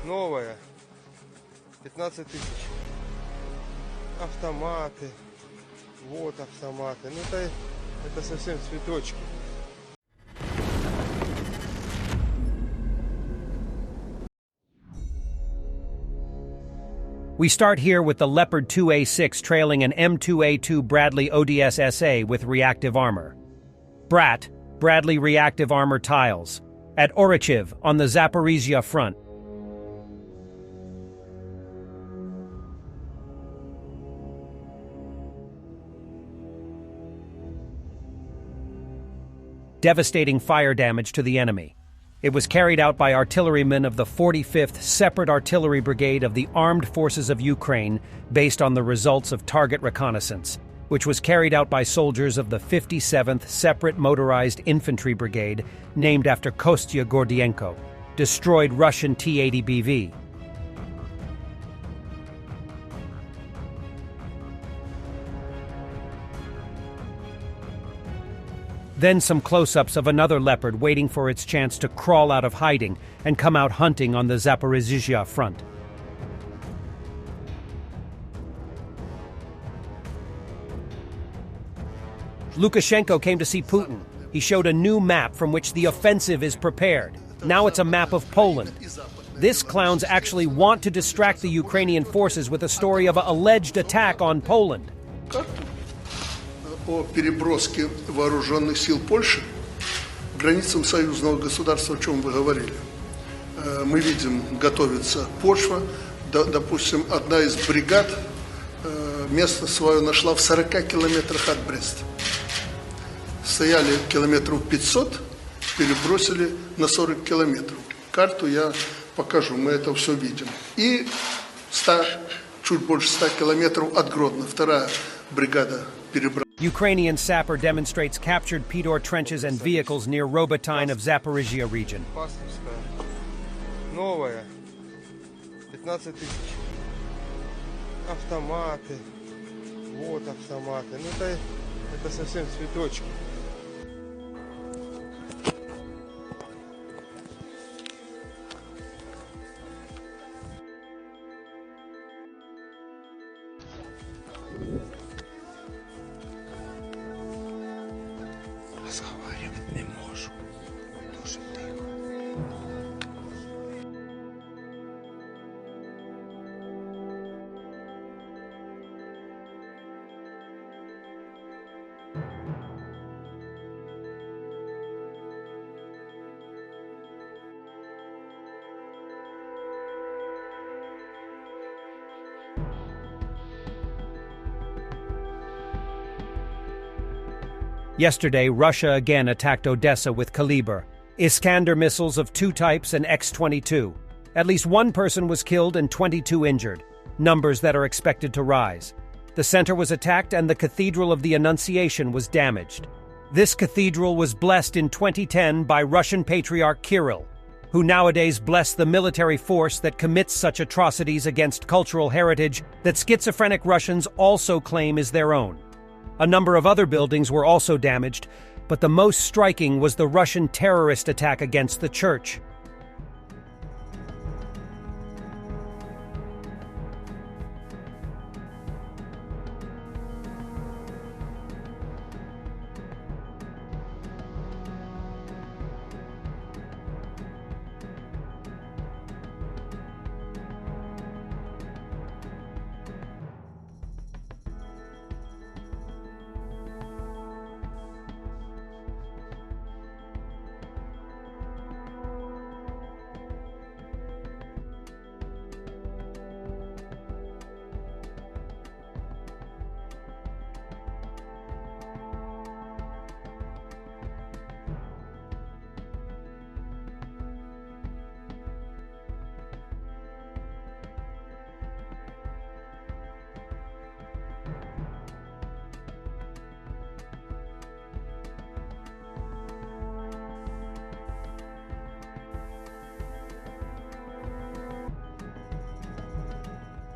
Новая. 15 тысяч. Автоматы. Вот автоматы. Ну это совсем цветочки. We start here with the Leopard 2A6 trailing an M2A2 Bradley ODS SA with reactive armor. Bradley reactive armor tiles. At Orichiv, on the Zaporizhia front. Devastating fire damage to the enemy. It was carried out by artillerymen of the 45th Separate Artillery Brigade of the Armed Forces of Ukraine based on the results of target reconnaissance, which was carried out by soldiers of the 57th Separate Motorized Infantry Brigade named after Kostya Gordienko, destroyed Russian T-80BV. Then some close-ups of another Leopard waiting for its chance to crawl out of hiding and come out hunting on the Zaporizhia front. Lukashenko came to see Putin. He showed a new map from which the offensive is prepared. Now it's a map of Poland. This clowns actually want to distract the Ukrainian forces with a story of an alleged attack on Poland. О переброске вооруженных сил Польши к границам союзного государства, о чем вы говорили. Мы видим, готовится почва. Допустим, одна из бригад место свое нашла в 40 километрах от Бреста. Стояли километров 500, перебросили на 40 километров. Карту я покажу, мы это все видим. И чуть больше 100 километров от Гродно. Вторая бригада перебросила. Ukrainian sapper demonstrates captured Pidor trenches and vehicles near Robotyne of Zaporizhia region. Новая. 15 тысяч. Автоматы. Вот автоматы. Ну это совсем цветочки. Разговаривать не можу. Дуже тихо. Yesterday, Russia again attacked Odessa with Kaliber, Iskander missiles of 2 types and X-22. At least 1 person was killed and 22 injured, numbers that are expected to rise. The center was attacked and the Cathedral of the Annunciation was damaged. This cathedral was blessed in 2010 by Russian Patriarch Kirill, who nowadays bless the military force that commits such atrocities against cultural heritage that schizophrenic Russians also claim is their own. A number of other buildings were also damaged, but the most striking was the Russian terrorist attack against the church.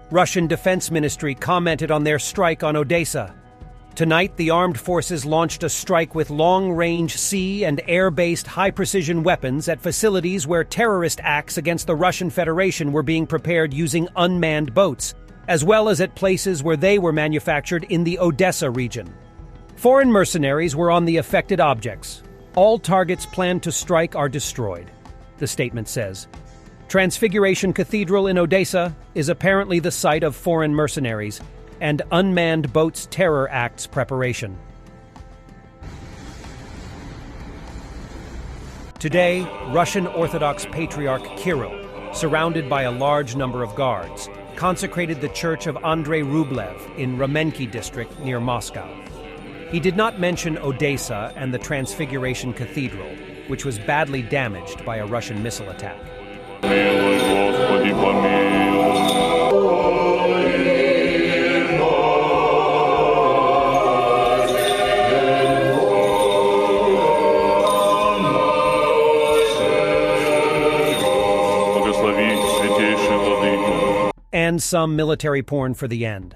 Russian Defense Ministry commented on their strike on Odessa. Tonight, the armed forces launched a strike with long-range sea and air-based high-precision weapons at facilities where terrorist acts against the Russian Federation were being prepared using unmanned boats, as well as at places where they were manufactured in the Odessa region. Foreign mercenaries were on the affected objects. All targets planned to strike are destroyed, the statement says. Transfiguration Cathedral in Odessa is apparently the site of foreign mercenaries and unmanned boats terror acts preparation. Today, Russian Orthodox Patriarch Kirill, surrounded by a large number of guards, consecrated the church of Andrei Rublev in Ramenki district near Moscow. He did not mention Odessa and the Transfiguration Cathedral, which was badly damaged by a Russian missile attack. And some military porn for the end.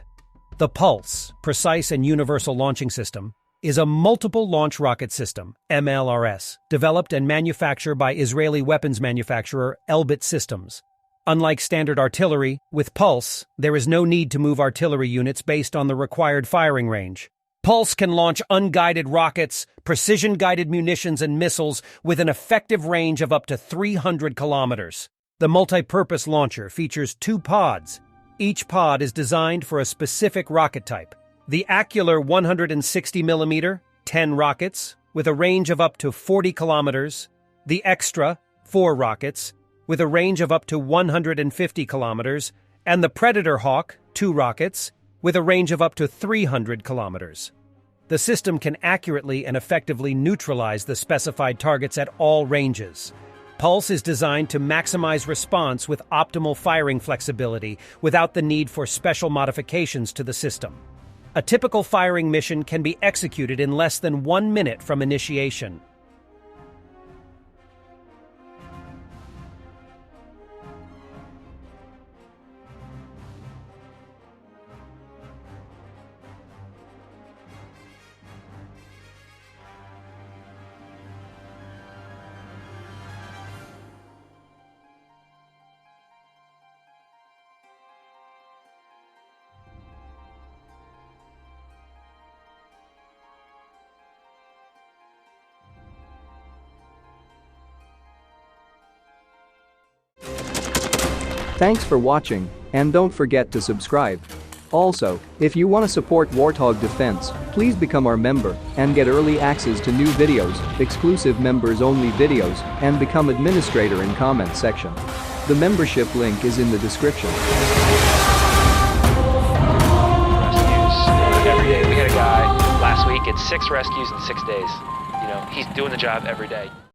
The Pulse, Precise and Universal Launching System, is a multiple launch rocket system, MLRS, developed and manufactured by Israeli weapons manufacturer Elbit Systems. Unlike standard artillery, with Pulse, there is no need to move artillery units based on the required firing range. Pulse can launch unguided rockets, precision-guided munitions and missiles with an effective range of up to 300 kilometers. The multi-purpose launcher features 2 pods. Each pod is designed for a specific rocket type. The Acular 160mm, 10 rockets, with a range of up to 40 kilometers. The Extra, 4 rockets, with a range of up to 150 kilometers. And the Predator Hawk, 2 rockets, with a range of up to 300 kilometers. The system can accurately and effectively neutralize the specified targets at all ranges. Pulse is designed to maximize response with optimal firing flexibility without the need for special modifications to the system. A typical firing mission can be executed in less than 1 minute from initiation. Thanks for watching, and don't forget to subscribe. Also, if you want to support Warthog Defense, please become our member and get early access to new videos, exclusive members-only videos, and become administrator in comment section. The membership link is in the description. Rescues every day. We had a guy last week, it's 6 rescues in 6 days. You know, he's doing the job every day.